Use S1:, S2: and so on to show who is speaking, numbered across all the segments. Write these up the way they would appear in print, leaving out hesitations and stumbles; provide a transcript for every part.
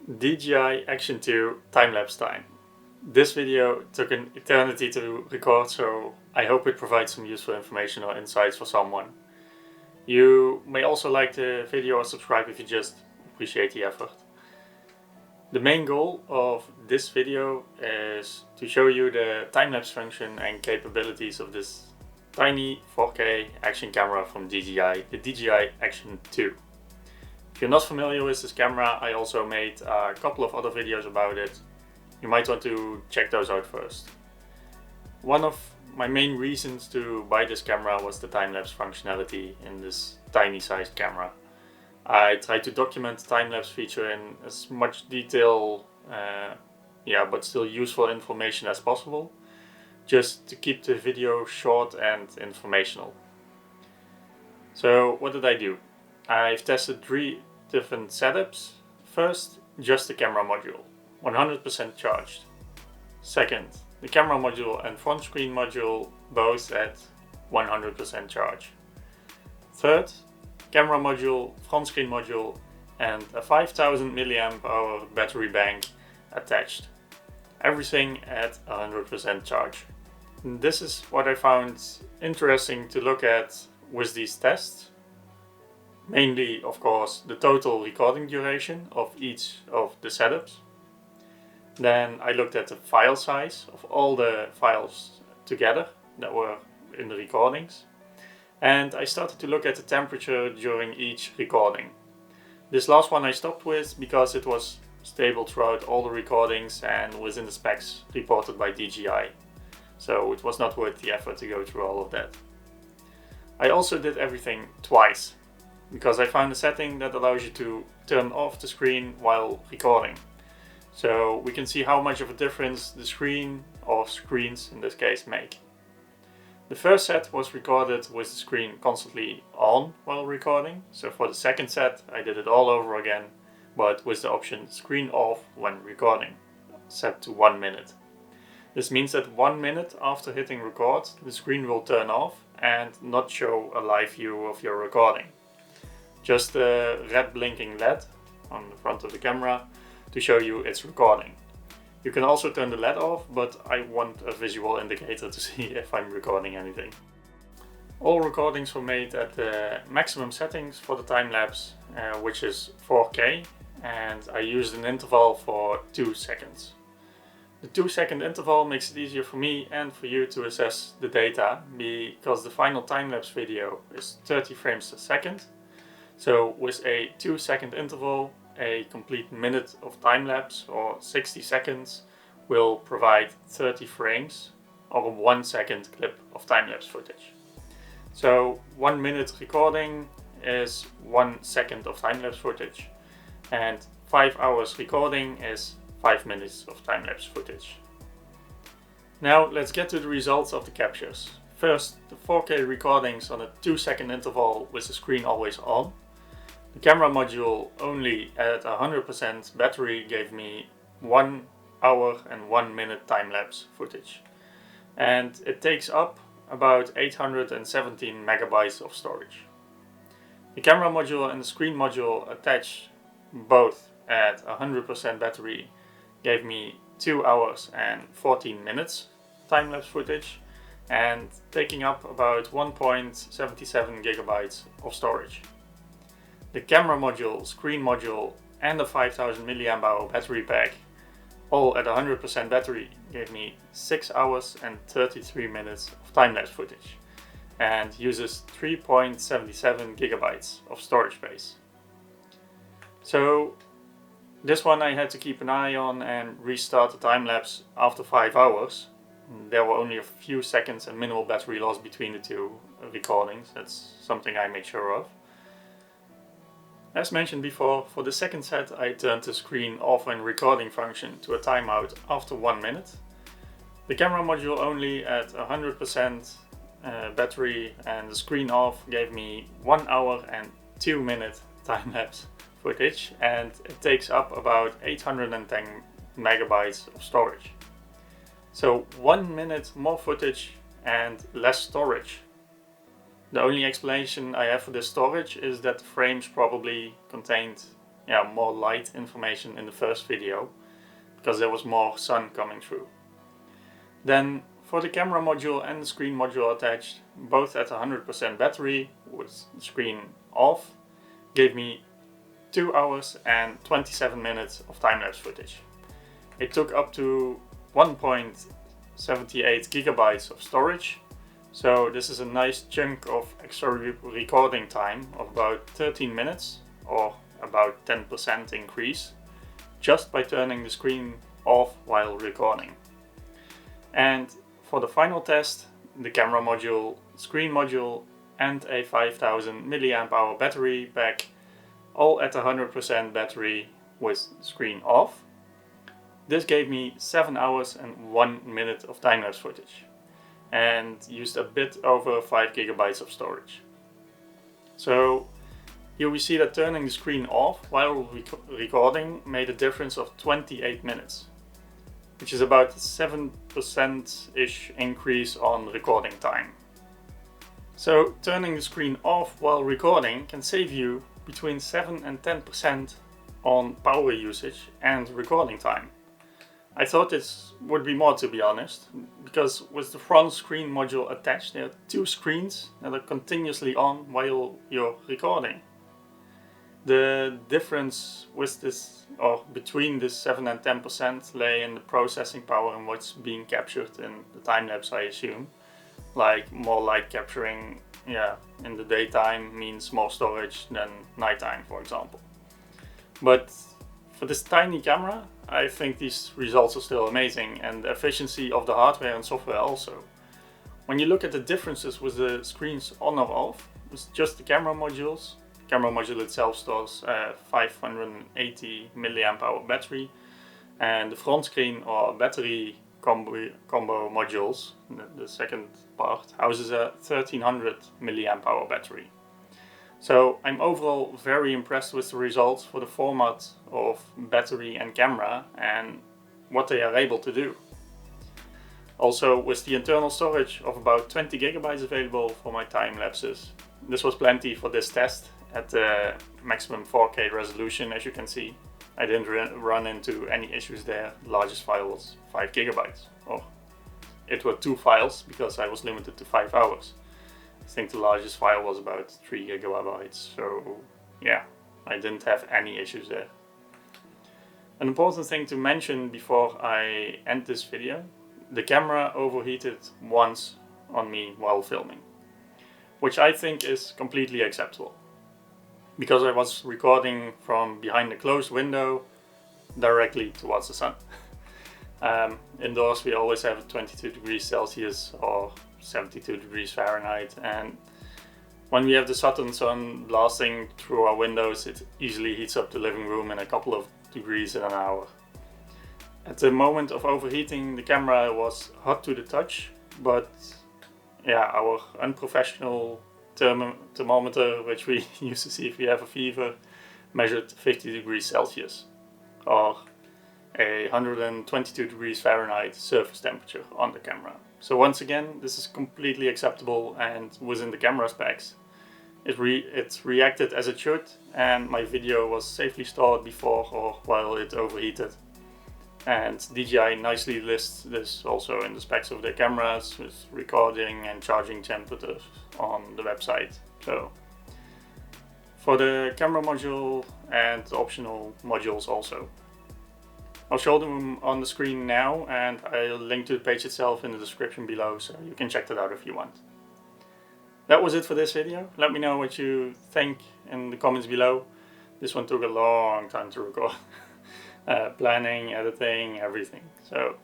S1: DJI Action 2 time-lapse time. This video took an eternity to record, so I hope it provides some useful information or insights for someone. You may also like the video or subscribe if you just appreciate the effort. The main goal of this video is to show you the time-lapse function and capabilities of this tiny 4K action camera from DJI, the DJI Action 2. If you're not familiar with this camera, I also made a couple of other videos about it. You might want to check those out first. One of my main reasons to buy this camera was the time-lapse functionality in this tiny sized camera. I tried to document the time-lapse feature in as much detail, but still useful information as possible, just to keep the video short and informational. So what did I do? I've tested 3 different setups. First, just the camera module, 100% charged. Second, the camera module and front screen module both at 100% charge. Third, camera module, front screen module and a 5000 mAh battery bank attached. Everything at 100% charge. And this is what I found interesting to look at with these tests. Mainly, of course, the total recording duration of each of the setups. Then I looked at the file size of all the files together that were in the recordings. And I started to look at the temperature during each recording. This last one I stopped with because it was stable throughout all the recordings and within the specs reported by DJI. So it was not worth the effort to go through all of that. I also did everything twice, because I found a setting that allows you to turn off the screen while recording. So we can see how much of a difference the screen, or screens in this case, make. The first set was recorded with the screen constantly on while recording. So for the second set I did it all over again, but with the option screen off when recording, set to 1 minute. This means that 1 minute after hitting record, the screen will turn off and not show a live view of your recording. Just a red blinking LED on the front of the camera to show you it's recording. You can also turn the LED off, but I want a visual indicator to see if I'm recording anything. All recordings were made at the maximum settings for the time-lapse, which is 4K, and I used an interval for 2 seconds. The 2-second interval makes it easier for me and for you to assess the data, because the final time-lapse video is 30 frames per second. So with a 2-second interval, a complete minute of time-lapse or 60 seconds will provide 30 frames or a 1 second clip of time-lapse footage. So 1 minute recording is 1 second of time-lapse footage, and 5 hours recording is 5 minutes of time-lapse footage. Now let's get to the results of the captures. First, the 4K recordings on a 2-second interval with the screen always on. The camera module only at 100% battery gave me 1 hour and 1 minute time-lapse footage. And it takes up about 817 megabytes of storage. The camera module and the screen module attached both at 100% battery gave me 2 hours and 14 minutes time-lapse footage and taking up about 1.77 gigabytes of storage. The camera module, screen module and the 5000 mAh battery pack, all at 100% battery, gave me 6 hours and 33 minutes of time-lapse footage and uses 3.77 gigabytes of storage space. So this one I had to keep an eye on and restart the time-lapse after 5 hours. There were only a few seconds and minimal battery loss between the 2 recordings. That's something I made sure of. As mentioned before, for the second set I turned the screen off when recording function to a timeout after 1 minute. The camera module only at 100% battery and the screen off gave me 1 hour and 2 minute time-lapse footage, and it takes up about 810 megabytes of storage. So 1 minute more footage and less storage. The only explanation I have for this storage is that the frames probably contained more light information in the first video, because there was more sun coming through. Then for the camera module and the screen module attached, both at 100% battery with the screen off, gave me 2 hours and 27 minutes of time-lapse footage. It took up to 1.78 gigabytes of storage, so this is a nice chunk of extra recording time of about 13 minutes, or about 10% increase, just by turning the screen off while recording. And for the final test, the camera module, screen module and a 5000 mAh battery pack, all at 100% battery with screen off. This gave me 7 hours and 1 minute of time-lapse footage and used a bit over 5 gigabytes of storage. So here we see that turning the screen off while recording made a difference of 28 minutes, which is about 7%-ish increase on recording time. So turning the screen off while recording can save you between 7 and 10% on power usage and recording time. I thought this would be more, to be honest, because with the front screen module attached, there are 2 screens that are continuously on while you're recording. The difference with this, or between this 7 and 10%, lay in the processing power and what's being captured in the time lapse, I assume. Like more light capturing, in the daytime means more storage than nighttime, for example. But for this tiny camera, I think these results are still amazing, and the efficiency of the hardware and software also. When you look at the differences with the screens on or off, with just the camera modules, the camera module itself stores a 580 mAh battery, and the front screen or battery combo modules, the second part, houses a 1300 mAh battery. So I'm overall very impressed with the results for the format of battery and camera and what they are able to do. Also, with the internal storage of about 20 gigabytes available for my time lapses, this was plenty for this test at the maximum 4K resolution, as you can see. I didn't run into any issues there. The largest file was 5 gigabytes, or it were 2 files because I was limited to 5 hours. I think the largest file was about 3 gigabytes, so yeah, I didn't have any issues there. An important thing to mention before I end this video: the camera overheated once on me while filming, which I think is completely acceptable, because I was recording from behind a closed window directly towards the sun. Indoors we always have 22 degrees Celsius or 72 degrees Fahrenheit, and when we have the southern sun blasting through our windows, it easily heats up the living room in a couple of degrees in an hour. At the moment of overheating, the camera was hot to the touch, but our unprofessional thermometer, which we use to see if we have a fever, measured 50 degrees Celsius or 122 degrees Fahrenheit surface temperature on the camera. So once again, this is completely acceptable, and within the camera specs, it reacted as it should, and my video was safely stored before or while it overheated. And DJI nicely lists this also in the specs of their cameras, with recording and charging temperatures on the website. So for the camera module and optional modules also. I'll show them on the screen now, and I'll link to the page itself in the description below, so you can check that out if you want. That was it for this video. Let me know what you think in the comments below. This one took a long time to record. Planning, editing, everything. So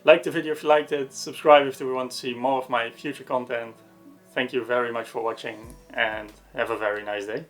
S1: like the video if you liked it, subscribe if you want to see more of my future content. Thank you very much for watching, and have a very nice day.